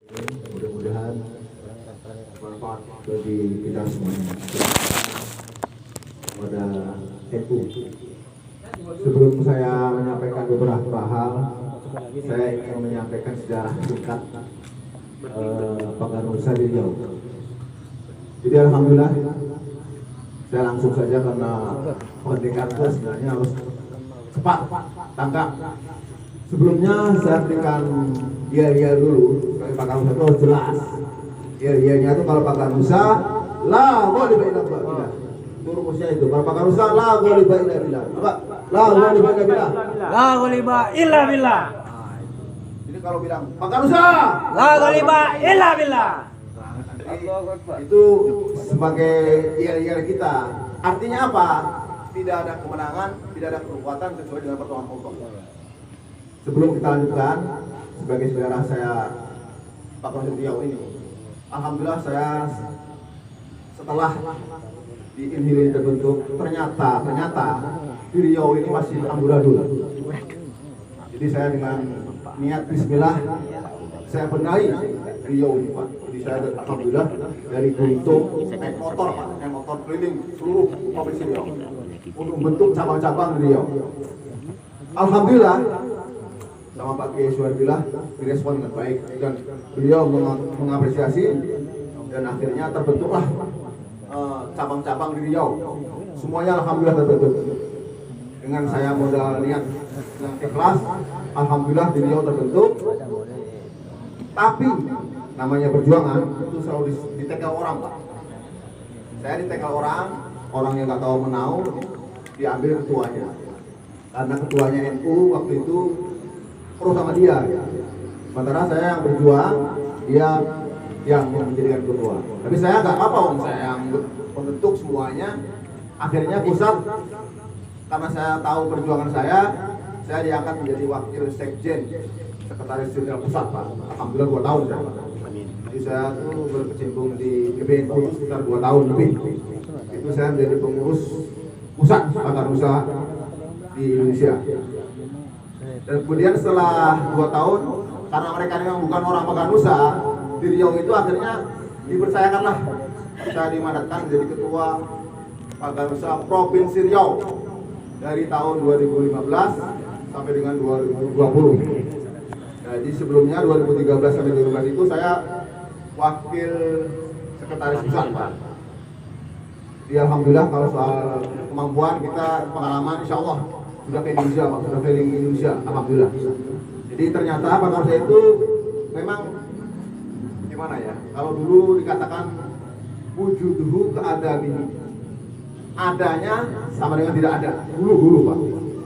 Mudah-mudahan bermanfaat bagi kita semuanya. Pada NU. Sebelum saya menyampaikan beberapa hal, saya ingin menyampaikan sejarah singkat Paganusa di Riau. Jadi alhamdulillah, saya langsung saja karena pendekar itu sebenarnya harus cepat, tangkap. Sebelumnya saya berikan dia dulu, kalau Paganusa itu harus jelas. Dia-nya itu kalau Paganusa, lah boleh baik rumusnya itu. Kalau Paganusa, lah boleh baik billah. Apa? La ghaliba illa billah. La ghaliba illa billah. Jadi kalau bilang Paganusa, la ghaliba illa billah. Itu sebagai yel-yel kita. Artinya apa? Tidak ada kemenangan, tidak ada kekuatan kecuali dengan pertolongan Allah. Sebelum kita lanjutkan, sebagai saudara saya Pak Konsul Riau ini, alhamdulillah saya setelah di Inhili terbentuk, ternyata di Riau ini masih amburadul. Jadi saya dengan niat Bismillah saya benahi Riau ini Pak. Jadi saya alhamdulillah dari Gunung naik motor Pak, naik motor keliling seluruh provinsi Riau untuk membentuk cabang-cabang Riau. Alhamdulillah sama Pak Kiai Suwarbillah direspon dengan baik dan beliau mengapresiasi dan akhirnya terbentuklah cabang-cabang di Riau. Semuanya alhamdulillah terbentuk. Dengan saya modal niat yang ikhlas, alhamdulillah di Riau terbentuk. Tapi namanya perjuangan itu selalu ditekel orang Pak. Saya ditekel orang yang nggak tahu menau, diambil ketuanya. Karena ketuanya NU waktu itu pro sama dia. Sementara saya yang berjuang, dia yang menjadikan ketua. Tapi saya nggak apa-apa, saya yang membentuk semuanya. Akhirnya pusat, karena saya tahu perjuangan saya diangkat menjadi wakil sekjen, sekretaris jenderal pusat Pak. Alhamdulillah 2 tahun saya. Jadi saya tuh berkecimpung di GBNU sekitar 2 tahun lebih. Itu saya menjadi pengurus pusat Paganusa di Indonesia. Dan kemudian setelah 2 tahun, karena mereka memang bukan orang Paganusa, di Riau itu akhirnya dipercayakanlah saya dimandatkan menjadi ketua Paganusa Provinsi Riau dari tahun 2015 sampai dengan 2020. Jadi sebelumnya 2013 sampai 2015 itu saya wakil sekretaris pusat Pak. Jadi alhamdulillah kalau soal kemampuan kita pengalaman insya Allah sudah ke Indonesia Pak, sudah keliling Indonesia alhamdulillah. Jadi ternyata Paganusa itu memang gimana ya? Kalau dulu dikatakan wujuduhu keadaan adanya sama dengan tidak ada. Dulu Pak.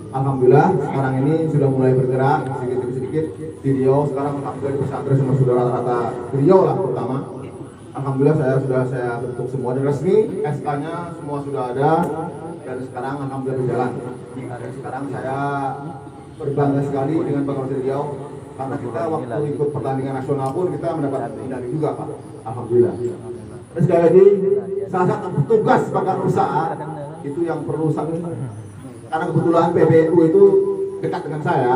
Alhamdulillah sekarang ini sudah mulai bergerak sedikit di Riau. Sekarang alhamdulillah di pesantren semua sudah rata-rata Riau lah pertama. Alhamdulillah saya bentuk semua dan resmi, SK-nya semua sudah ada dan sekarang alhamdulillah berjalan. Dan sekarang saya berbangga sekali dengan Paganusa Riau karena kita waktu ikut pertandingan nasional pun kita mendapat medali juga Pak. Alhamdulillah. Dan sekali lagi salah satu tugas Paganusa itu yang perlu karena kebetulan PBNU itu dekat dengan saya.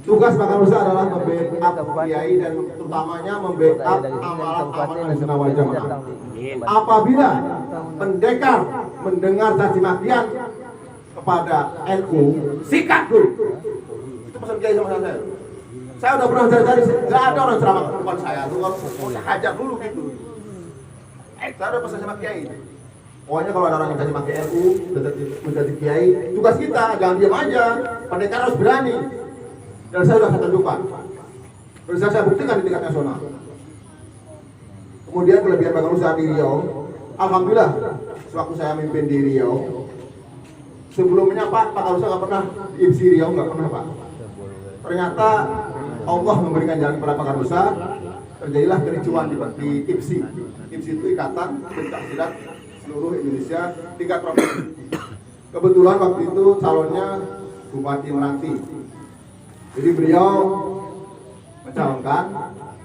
Tugas Paganusa adalah membackup kiai dan terutamanya membackup amalan sunnah wal jamaah. Apabila pendekar mendengar caci makian kepada NU, sikat dulu. Itu pesan kiai sama saya. Saya udah pernah cari, nggak ada orang ceramah ke depan saya. Tuh kalau mau hajar dulu gitu. Saya udah pesan sama kiai. Pokoknya kalau ada orang yang caci maki NU, menjadi kiai, tugas kita jangan diam aja. Pendekar harus berani. Dan saya sudah tunjukkan. Dan saya buktikan di tingkat nasional. Kemudian kelebihan Paganusa di Riau, alhamdulillah, sewaktu saya memimpin di Riau, sebelumnya Pak Paganusa nggak pernah di IPSI Riau, nggak pernah Pak. Ternyata Allah memberikan jalan kepada Paganusa, terjadilah kericuan di IPSI. IPSI itu ikatan pencak silat seluruh Indonesia tingkat provinsi. Kebetulan waktu itu calonnya Bupati Meranti. Jadi beliau mencalonkan,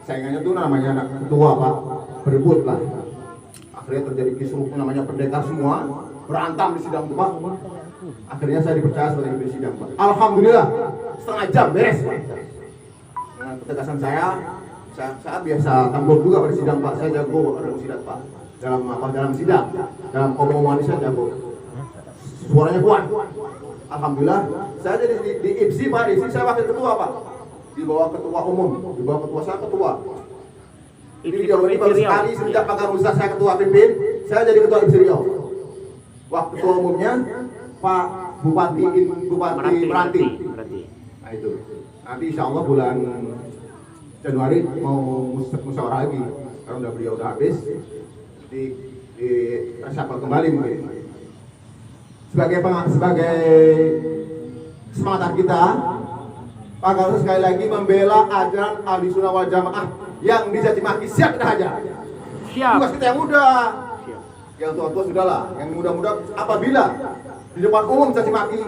saingannya tuh namanya anak ketua Pak, berebut lah. Akhirnya terjadi kisruh namanya pendekar semua, berantem di sidang Pak. Akhirnya saya dipercaya sebagai di sidang Pak. Alhamdulillah, setengah jam beres Pak. Dengan ketegasan saya Saya biasa tampil juga pada sidang Pak, saya jago dalam sidang Pak. Dalam sidang, dalam omongan saya jago. Suaranya kuat. Alhamdulillah, saya jadi di IPSI Pak, di IPSI saya wakil ketua Pak. Di bawah ketua umum, di bawah ketua saya ketua. Ini baru sekali sejak Pak Garusa saya ketua pimpin, saya jadi ketua IPSI Riau. Waktu ketua umumnya Pak Bupati Meranti. Nah itu. Nanti insya Allah bulan Januari mau musyawarah lagi. Karena beliau udah habis di reshuffle kembali mungkin. Sebagai semangat kita, Pak Garusa sekali lagi membela ajaran Ahlussunnah wal Jamaah yang dicaci maki siap kita hajar. Siap. Tugas kita yang muda. Yang tua-tua sudahlah, yang muda-muda apabila di depan umum caci maki,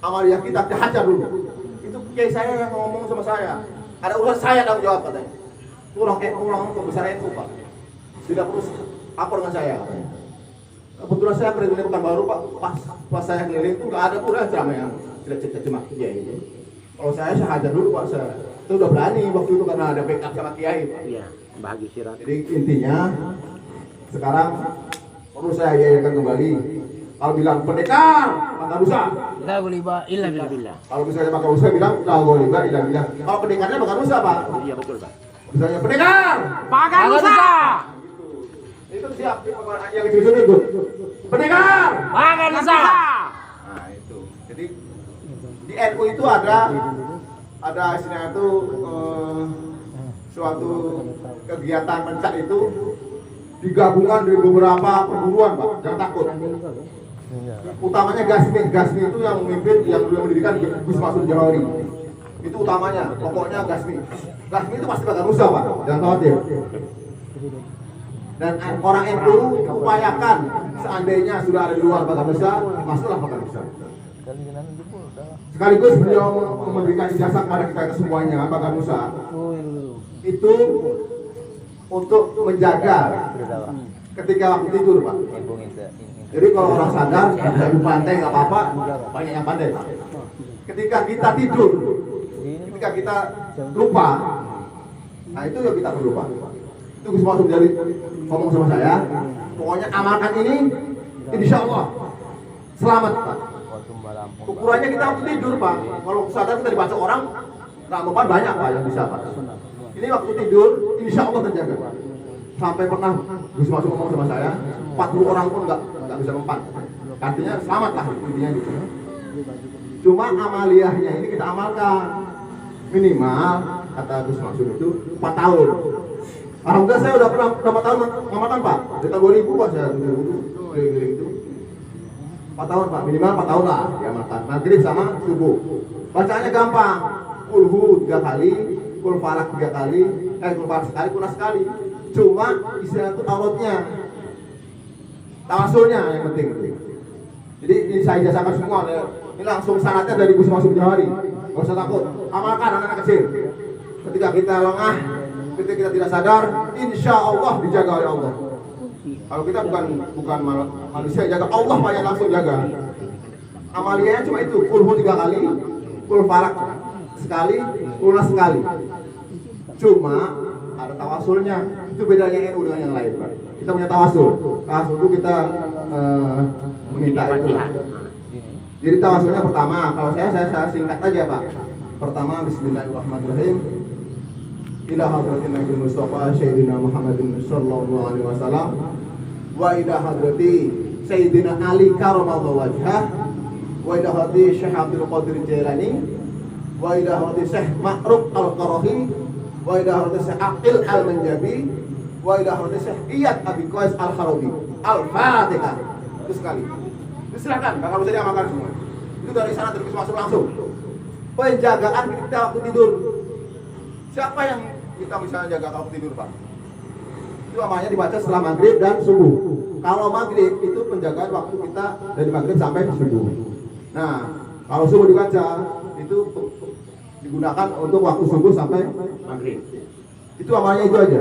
amaliyah kita hajar dulu. Itu kiai saya yang ngomong sama saya. Ada urusan saya tanggung jawab katanya. Ulang pembesar NU Pak. Tidak perlu lapor dengan saya. Kebetulan saya keliling Pekanbaru Pak. Pas saya keliling itu nggak ada pula ceramah yang tidak caci maki kiai. Kalau saya hajar dulu Pak. Saya itu udah berani waktu itu karena ada backup sama kiai Pak. Iya, bahagi sirat. Jadi intinya sekarang perlu saya yayakan kembali. Kalau bilang pendekar, Pak Garusa. La goliba illa billah. Kalau misalnya Pak Garusa bilang la goliba illa billah. Kalau pendekarnya Pak Garusa Pak. Iya betul Pak. Misalnya pendekar, Pak Garusa. Itu siap. Yang itu ikut. Pendekar, Pak Garusa. Nah itu. Jadi di NU itu ada istilahnya itu suatu kegiatan pencak itu digabungan dari beberapa perguruan Pak, jangan takut. Utamanya Gasmi itu yang memimpin, yang mendirikan Gus Masud Jawari. Itu utamanya, pokoknya Gasmi itu pasti Pak Garusa Pak, jangan khawatir. Dan orang NU upayakan seandainya sudah ada di luar Pak Garusa, masuklah Pak Garusa. Sekaligus beliau memberikan ijazah kepada kita semuanya, Pak Garusa. Itu untuk menjaga ketika waktu tidur Pak. Jadi kalau orang sadar, bisa pandai nggak apa-apa, banyak yang pandai Pak. Ketika kita tidur, ketika kita lupa, nah itu yang kita perlu Pak. Itu Gus Masud dari ngomong sama saya, pokoknya amalkan ini, insya Allah selamat Pak. Ukurannya kita waktu tidur Pak. Kalau sadar kita dibaca orang, nggak mempan banyak Pak yang bisa Pak. Ini waktu tidur, insya Allah terjaga. Sampai pernah Gus Masud ngomong sama saya, 40 orang pun nggak bisa mempan. Artinya selamat lah intinya gitu. Cuma amaliyahnya ini kita amalkan minimal kata Gus Masud itu 4 tahun. Alhamdulillah saya udah pernah berapa tahun ngamalkan Pak. Dari tahun 2000 Pak saya keliling itu. 4 tahun Pak, minimal 4 tahun lah diamalkan. Maghrib sama subuh. Bacaannya gampang. Kulhu 3 kali, kul falak 3 kali, kul falak sekali, kunas sekali. Cuma istilah itu auratnya, tawasulnya yang penting. Jadi ini saya ijazahkan semua. Ini langsung syaratnya dari Gus Masud Jawari. Gak usah takut. Amalkan anak-anak kecil. Ketika kita lengah, ketika kita tidak sadar, insya Allah dijaga oleh Allah. Kalau kita bukan manusia jaga, Allah Pak yang langsung jaga. Amaliyahnya cuma itu, kulhu 3 kali, kul falak sekali, kunas sekali. Cuma ada tawasulnya. Itu bedanya NU dengan yang lain Pak. Kita punya tawasul. Tawasul itu kita meminta itu. Jadi tawasulnya pertama, kalau saya singkat aja Pak. Pertama, Bismillahirrahmanirrahim. Ila hadratin Nabi Mustafa Sayyidina Muhammadin sallallahu alaihi wasallam wa ila hadrati Sayyidina Ali karamallahu wajhah wa ila hadrati Syekh Abdul Qadir Jailani wa ila hadrati Syekh Ma'ruf Al-Qarahi wa ila hadrati Syekh Aqil Al-Manjabi wa ila hadrati Syekh Iyad Abi Qais Al-Kharabi. Al-Fatihah. Itu sekali. Silakan, kalau bisa diamalkan semua. Itu dari sana terus masuk langsung. Penjagaan kita waktu tidur. Siapa yang kita misalnya jaga waktu tidur Pak? Itu amalnya dibaca setelah maghrib dan subuh. Kalau maghrib itu penjagaan waktu kita dari maghrib sampai subuh. Nah, kalau subuh dibaca itu digunakan untuk waktu subuh sampai maghrib. Itu amalnya itu aja.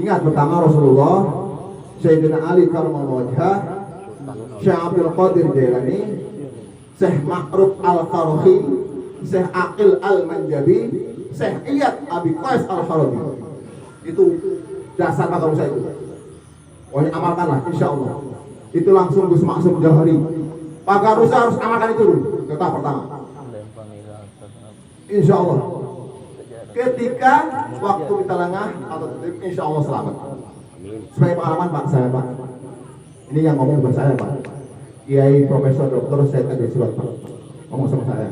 Ingat pertama Rasulullah, Sayyidina Ali karamallahu wajhah, Syekh Abdul Qadir Jailani, Syekh Ma'ruf Al-Qarahi, Syekh Aqil Al-Manjabi, Syekh Iyad Abi Qais Al-Harabi. Itu dasar Pak Garusa itu. Pokoknya amalkanlah, insya Allah. Itu langsung Gus Maksum Jauhari. Pak Garusa harus amalkan itu dulu. Kata pertama. Insya Allah. Ketika waktu kita lengah atau tertib, insya Allah selamat. Sebagai pengalaman Pak saya Pak. Ini yang ngomong bukan saya Pak. Kiai Profesor Dr. Syed Adi Surat Pak. Ngomong sama saya.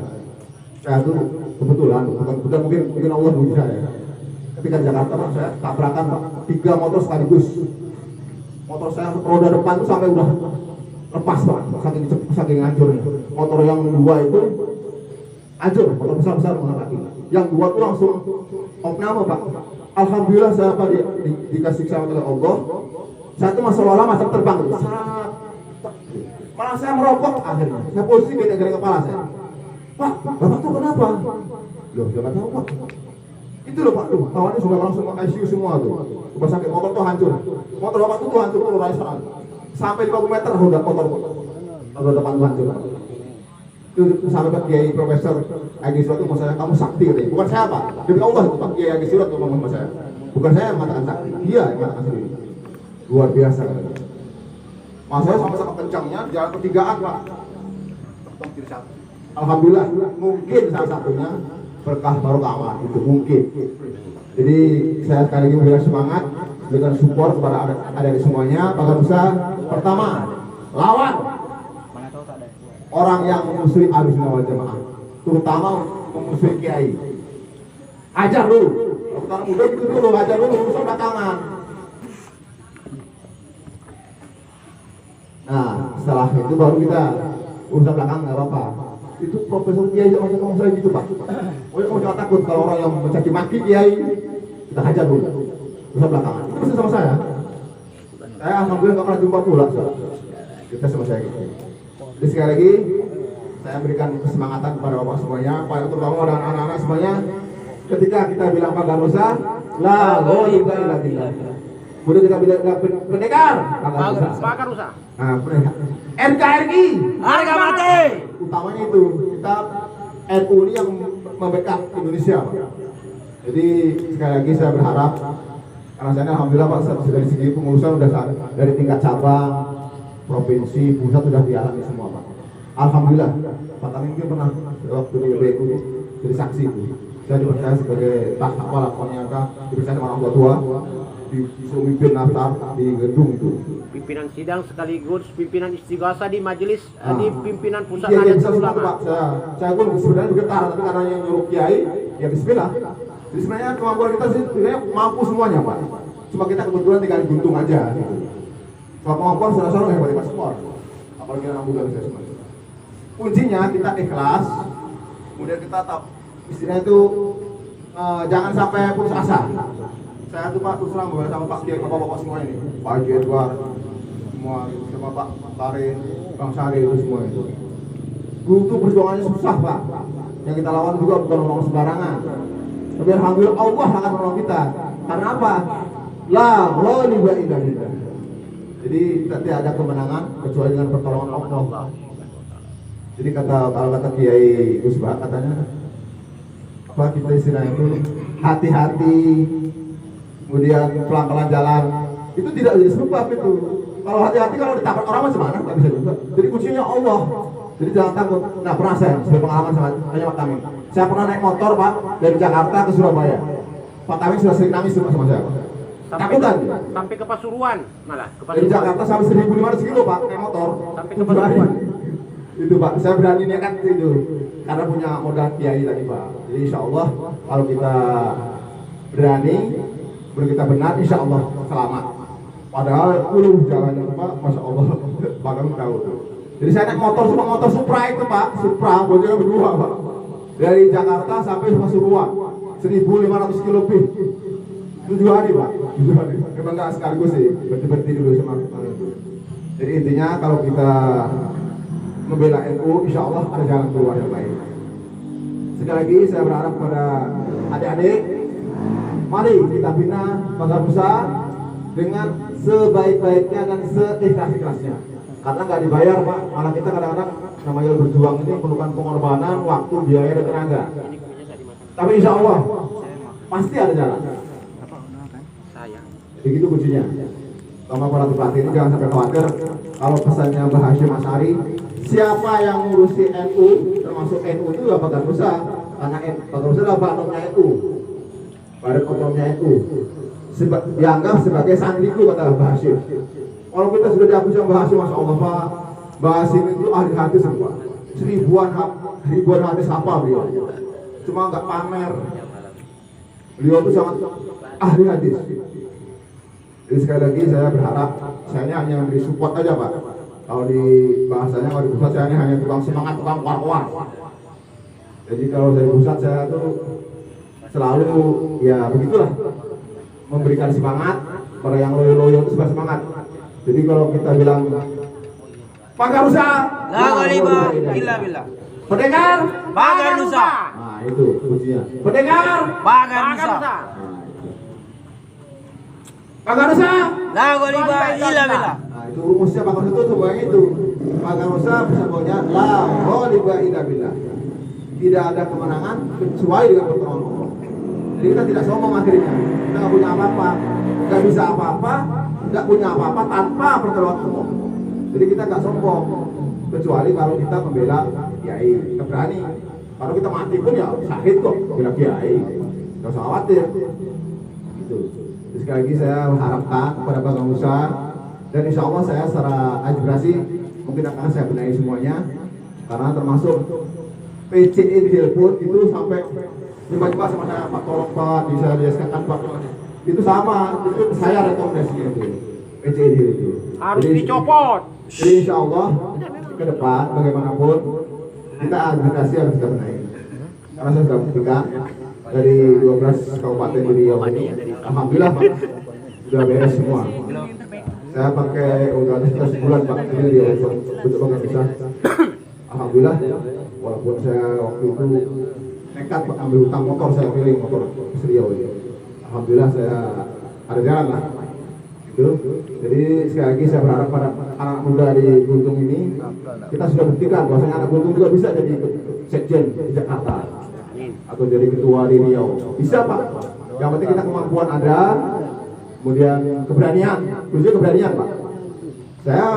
Saya tuh kebetulan, bukan mungkin Allah bagi saya. Ketika di Jakarta Pak, saya tabrakan Pak, 3 motor sekaligus. Motor saya roda depan tuh sampai udah lepas Pak, saking hancurnya. Motor yang 2 itu hancur, motor besar mengalami. Yang 2 tuh langsung opname Pak. Alhamdulillah saya Pak dikasih sama oleh Allah. Saya tuh masuk lama masuk terbang tuh. Malah saya merokok akhirnya. Saya posisi gara-gara kepala saya. Pak, Bapak tuh kenapa? Loh, jangan tahu Pak. Itu loh Pak tuh, kawannya sudah langsung ke ICU semua tuh. Rumah sakit, motor tuh hancur. Motor Bapak tuh hancur tuh raisan. Sampai 50 meter udah motor depan tuh hancur. Itu sampai Pak Kiai Profesor Agi Surat itu saya, kamu sakti katanya. Bukan saya Pak, demi Allah itu Pak Kiai Agi Surat ngomong sama saya. Bukan saya yang mengatakan sakti, dia yang mengatakan sendiri. Luar biasa katanya. Mas saya sama-sama kencangnya, jalan pertigaan Pak. Alhamdulillah, mungkin salah satunya berkah barokah itu mungkin. Jadi saya sekali lagi memberikan semangat, memberikan support kepada adik-adik semuanya. Pak Garusa, pertama, lawan orang yang memusuhi Ahlussunnah wal Jamaah, terutama memusuhi kiai. Ajar dulu, kalau muda gitu dulu, ajar dulu, urusan belakangan. Nah, setelah itu baru kita urusan belakang nggak apa-apa. Itu Profesor Kiai ngomong saya gitu Pak. Kamu jangan takut kalau orang yang mencaci maki Kiai, kita hajar dulu. Urusan belakangan. Itu bisa sama saya. Saya alhamdulillah nggak pernah jumpa pula. Kita sama saya gitu. Jadi sekali lagi saya berikan kesemangatan kepada bapak semuanya, terutama dan anak-anak semuanya. Ketika kita bilang Pak Garusa, la ghaiba illa billah. Kemudian kita bilang pendekar Pak Garusa. Nah, NKRI Harga mati. utamanya itu kita NU ini yang membackup Indonesia Pak. Jadi sekali lagi saya berharap karena saya alhamdulillah Pak dari segi pengurusan sudah dari tingkat cabang, provinsi, pusat sudah dialami semua Pak. Alhamdulillah Pak kami mungkin pernah waktu di BPU jadi saksi itu. Saya dipercaya sebagai tak apa lakonnya dipercaya sama orang tua disuruh mimpin naftar di gedung itu. Pimpinan sidang sekaligus pimpinan istighosa di majelis di pimpinan pusat Iya, Nahdlatul Ulama. Pak. Saya pun sebenarnya bergetar tapi karena yang nyuruh kiai ya bismillah. Jadi sebenarnya kemampuan kita sih sebenarnya mampu semuanya Pak. Cuma kita kebetulan tinggal buntung aja. Gitu. Kalau kemampuan saudara-saudara hebat-hebat semua. Apalagi anak muda saya semua. Kuncinya kita ikhlas, kemudian kita tetap istilahnya itu jangan sampai putus asa. Saya tuh Pak terus terang sama Pak Kiai, bapak-bapak semua ini, Pak Haji Edward, semua sama Pak Karin, Bang Sari itu semua itu. Dulu tuh perjuangannya susah Pak. Yang kita lawan juga bukan orang sembarangan. Tapi alhamdulillah Allah akan menolong kita. Karena apa? La ghaliba illa billah. Jadi tidak ada kemenangan kecuali dengan pertolongan Allah. Jadi kalau kata Kiai Gus Bah katanya apa kita istilahnya itu hati-hati, kemudian pelan-pelan jalan itu tidak jadi sebab itu. Kalau hati-hati kalau ditabrak orang macam mana nggak bisa juga. Jadi kuncinya Allah. Jadi jangan takut. Nah pernah saya sebagai pengalaman sama kami. Saya pernah naik motor Pak dari Jakarta ke Surabaya. Pak Tamim sudah sering nangis sama saya. Takutan. Sampai ke Pasuruan malah. Ke Dari Jakarta sampai 1.500 kilo Pak naik motor. Sampai ke Pasuruan. Itu Pak, saya berani niatkan itu karena punya modal kiai tadi Pak. Jadi insya Allah kalau kita berani, kita benar, insya Allah selamat. Padahal jalannya Pak, masya Allah, Pak tahu tuh. Jadi saya naik motor Supra itu Pak, Supra, bojongnya berdua Pak. Dari Jakarta sampai Pasuruan, 1.500 kilo lebih. 7 hari Pak, 7 hari. Memang nggak sekaligus sih, berhenti dulu sama itu. Jadi intinya kalau kita membela NU, insya Allah ada jalan keluar yang baik. Sekali lagi saya berharap kepada adik-adik, mari kita bina bangsa besar dengan sebaik-baiknya dan seikhlas-ikhlasnya. Karena nggak dibayar Pak, malah kita kadang-kadang namanya berjuang ini perlukan pengorbanan, waktu, biaya, dan tenaga. Tapi insya Allah pasti ada jalan. Begitu kuncinya. Sama para pelatih ini jangan sampai khawatir kalau pesannya Mbah Hashim Asy'ari, siapa yang ngurusi NU, termasuk NU itu ya Pak Garusa, karena Pak Garusa adalah banomnya NU, badan otomnya NU, dianggap sebagai santriku kata Mbah Hashim. Kalau kita sudah diakui sama Mbah Hashim, masya Allah Pak, Mbah Hashim itu ahli hadis semua, ribuan hadis hafal beliau, cuma nggak pamer. Beliau itu sangat ahli hadis. Jadi sekali lagi saya berharap, saya hanya memberi support aja Pak. Kalau di bahasanya, kalau di pusat saya hanya tukang semangat, tukang war-war. Jadi kalau dari pusat saya tuh selalu ya begitulah, memberikan semangat pada yang loyo-loyo itu semangat. Jadi kalau kita bilang Pak Garusa, La ghaliba illa billah. pendekar, Pak Garusa. nah itu kuncinya. Pendekar, Pak Garusa. Pak Garusa, La ghaliba illa billah. nah itu rumusnya Pak Garusa itu semuanya itu. Pak Garusa bersambungnya la ghaliba illa billah. Tidak ada kemenangan kecuali dengan pertolongan Allah. Jadi kita tidak sombong akhirnya. Kita nggak punya apa-apa, nggak bisa apa-apa, nggak punya apa-apa tanpa pertolongan Allah. Jadi kita nggak sombong, kecuali kalau kita membela kiai, kita berani. Kalau kita mati pun ya sakit kok, bela kiai, nggak usah khawatir. Gitu. Jadi sekali lagi saya mengharapkan kepada Pak Garusa, dan insya Allah saya secara aspirasi mungkin akan saya benahi semuanya, karena termasuk PCE di Hilput itu sampai tiba-tiba sama saya, Pak tolong Pak, bisa dijelaskan Pak, itu sama, itu saya rekomendasinya itu PCE di Hilput Harus jadi, dicopot. jadi insya Allah ke depan bagaimanapun kita administrasi harus kita benahi, karena saya sudah buktikan dari 12 kabupaten di Riau ini, alhamdulillah Pak sudah beres semua. Saya pakai udah sekitar sebulan Pak di Riau untuk bisa, alhamdulillah. Walaupun saya waktu itu nekat Pak ambil utang motor, saya pilih motor Riau ini, alhamdulillah saya ada jalan lah. Itu. Jadi sekali lagi saya berharap pada anak muda di Guntung ini, kita sudah buktikan bahwasanya anak Guntung juga bisa jadi sekjen di Jakarta atau jadi ketua di Riau, bisa Pak. Yang penting kita kemampuan ada, kemudian keberanian, khususnya keberanian Pak. Saya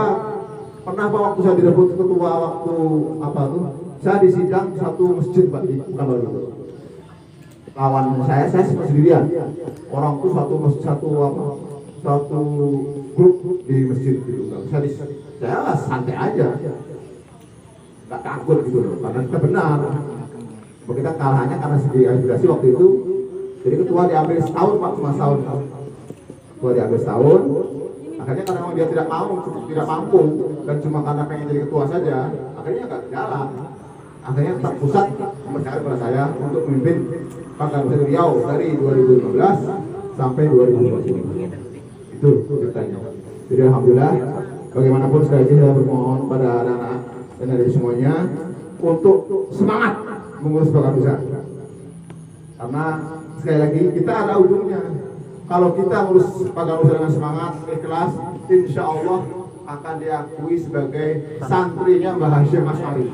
pernah Pak waktu saya direbut ketua waktu apa tuh, saya di sidang satu masjid Pak di Pekanbaru itu. Lawan saya sendirian. Orang tuh satu grup di masjid gitu. Saya santai aja, nggak takut gitu loh, karena kita benar. Kita kalahnya karena segi aspirasi waktu itu. Jadi ketua diambil setahun Pak, cuma setahun. Ketua diambil setahun. Akhirnya karena dia tidak mampu dan cuma karena pengen jadi ketua saja, akhirnya nggak jalan. Akhirnya terpusat mempercayai pada saya untuk memimpin Pak Garusa Riau dari 2015 sampai 2020. Itu ceritanya. Jadi alhamdulillah, bagaimanapun sekali lagi saya bermohon pada anak-anak dan dari semuanya untuk semangat mengurus Pak Garusa. Karena sekali lagi kita ada ujungnya. Kalau kita ngurus Pak Garusa dengan semangat, ikhlas, insya Allah akan diakui sebagai santrinya Mbah Hashim Asy'ari.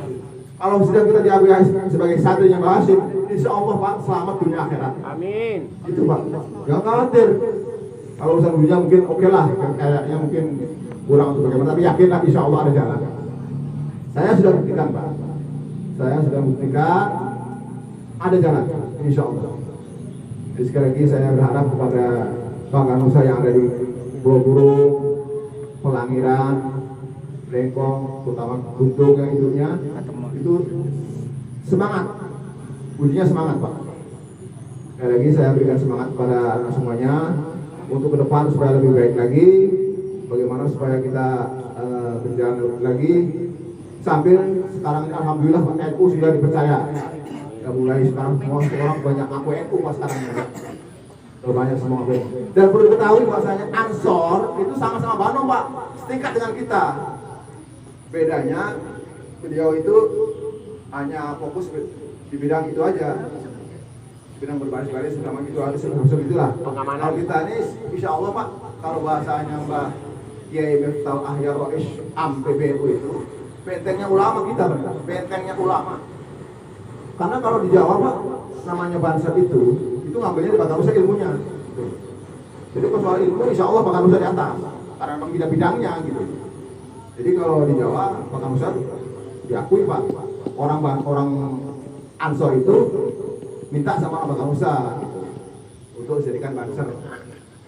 Kalau sudah kita diakui sebagai santrinya Mbah Hashim, insya Allah Pak selamat dunia akhirat. Amin. Itu Pak, jangan khawatir. Kalau urusan dunia mungkin oke lah, kayaknya mungkin kurang untuk bagaimana, tapi yakinlah insya Allah ada jalan. Saya sudah buktikan Pak, saya sudah buktikan ada jalan, insya Allah. Jadi sekali lagi saya berharap kepada Pak Garusa yang ada di Pulau Burung, Pelangiran, Lengkong, terutama Guntung yang hidupnya, itu semangat, kuncinya semangat Pak. Sekali lagi saya berikan semangat kepada anak semuanya untuk ke depan supaya lebih baik lagi, bagaimana supaya kita berjalan lagi sambil sekarang ini alhamdulillah NU sudah dipercaya. Ya, mulai sekarang semua orang banyak ngaku NU Pak sekarang ini. Banyak semua ngaku. Dan perlu diketahui bahwasanya Ansor itu sama-sama Bano Pak, setingkat dengan kita. Bedanya beliau itu hanya fokus di bidang itu aja. Bidang berbaris-baris selama itu harus itulah. Kalau kita ini insya Allah Pak, kalau bahasanya Mbak Kiai Miftahul Ahya Rais Am PBNU itu bentengnya ulama kita bentengnya ulama. Karena kalau di Jawa Pak namanya Bansat itu itu ngambilnya di Bakarusa ilmunya. Jadi kalau soal ilmu, insya Allah Bakarusa di atas, karena memang bidang-bidangnya gitu. Jadi kalau di Jawa, Bakarusa diakui Pak, orang Ansor itu minta sama Bakarusa gitu, untuk dijadikan banser.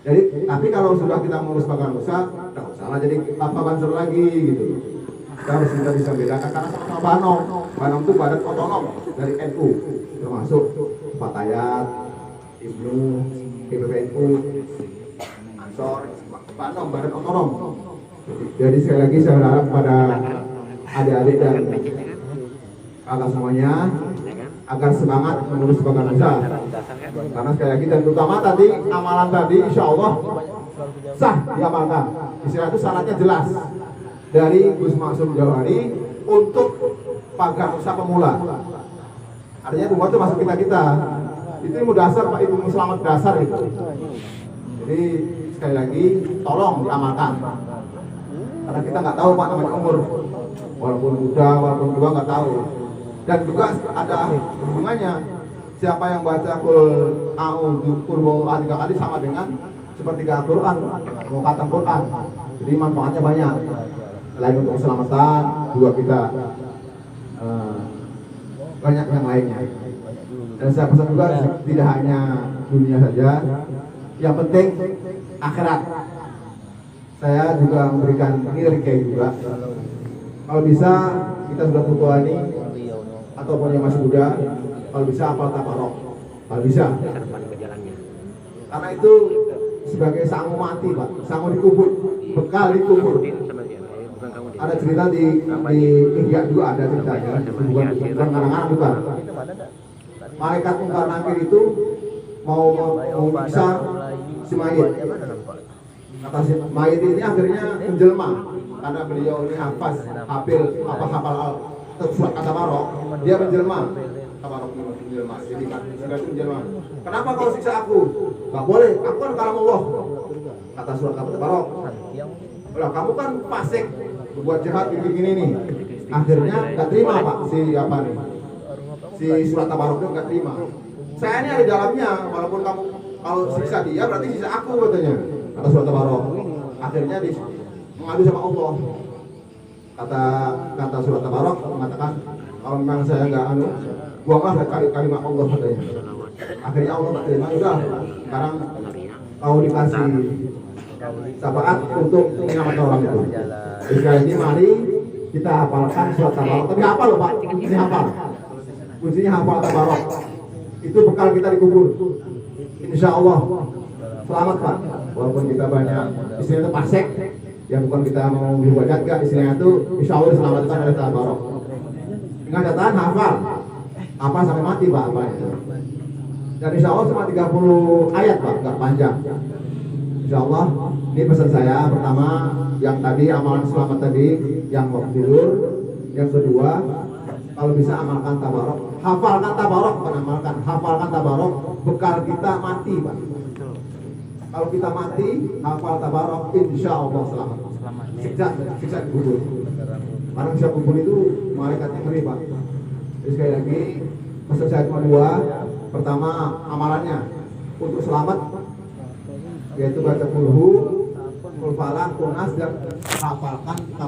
Jadi, tapi kalau sudah kita ngurus Bakarusa, nggak usah jadi apa banser lagi gitu. Kita harus bisa bedakan karena sama Banom. Banom itu badan otonom dari NU, termasuk Fatayat, Ibnu, PBNU, Ansor, Banom badan otonom. Jadi sekali lagi saya berharap pada adik-adik dan kakak semuanya agar semangat mengurus Bakarusa. Karena sekali lagi dan terutama tadi amalan tadi insya Allah sah diamalkan. Istilah itu syaratnya jelas dari Gus Maksum Jawari untuk Bakarusa pemula. Artinya pemula itu masuk kita. Itu ilmu dasar Pak, ilmu selamat dasar itu. Jadi sekali lagi tolong diamalkan. Karena kita nggak tahu Pak namanya umur, walaupun muda, walaupun tua nggak tahu. Dan juga ada hubungannya. Siapa yang baca Qul tiga kali sama dengan seperti Al-Quran, mau khatam Quran. Jadi manfaatnya banyak. Selain untuk keselamatan, juga kita banyak yang lainnya. Dan saya pesan juga tidak hanya dunia saja, yang penting akhirat. Saya juga memberikan ini rekai juga. Kalau bisa kita sudah tua ini ataupun yang masih muda, kalau bisa hafal tabarok, kalau bisa. Karena itu sebagai sangu mati Pak, sangu dikubur, bekal dikubur. Ada cerita di Ihya juga ada ceritanya, bukan karangan bukan. Malaikat Mungkar Nakir itu mau bisa si mayit. Kata si mayit ini akhirnya menjelma karena beliau ini hafal surat Tabarok, dia menjelma. Tabarok menjelma. Jadi surat itu menjelma. Kenapa kau siksa aku? Gak boleh, aku kan kalamullah. Kata surat Tabarok. Lah kamu kan fasik, berbuat jahat gini nih. Akhirnya gak terima Pak si surat Tabarok itu gak terima. Saya ini ada di dalamnya, walaupun kamu kalau siksa dia berarti siksa aku katanya. Kata surat Tabarok. Akhirnya mengadu sama Allah. Kata surat Tabarok mengatakan kalau memang saya nggak buanglah kalimat Allah katanya. Akhirnya Allah tak terima, udah sekarang kau dikasih syafaat untuk menyelamatkan orang itu. Jadi ini mari kita hafalkan surat Tabarok. Tapi hafal loh Pak, ini hafal. Kuncinya hafal Tabarok. Itu bekal kita dikubur. Insya Allah selamat Pak. Walaupun kita banyak istilahnya pasek, ya bukan kita mau berwajat gak, istilahnya itu insya Allah diselamatkan oleh Tabarok. Dengan catatan hafal sampai mati Pak apa itu. Dan insya Allah cuma 30 ayat Pak, gak panjang. Insya Allah ini pesan saya. Pertama yang tadi amalan selamat tadi yang waktu tidur. Yang kedua kalau bisa amalkan Tabarok, hafalkan Tabarok, bukan amalkan, hafalkan Tabarok, bekal kita mati Pak. Kalau kita mati, hafal Tabarok, insya Allah selamat. Siksa kubur. Karena siksa kubur itu malaikatnya ngeri Pak. Jadi sekali lagi, pesan saya cuma dua. Pertama amalannya untuk selamat, yaitu baca Qul Hu, Qul Falaq, Qul Nas, dan hafalkan Tabarok.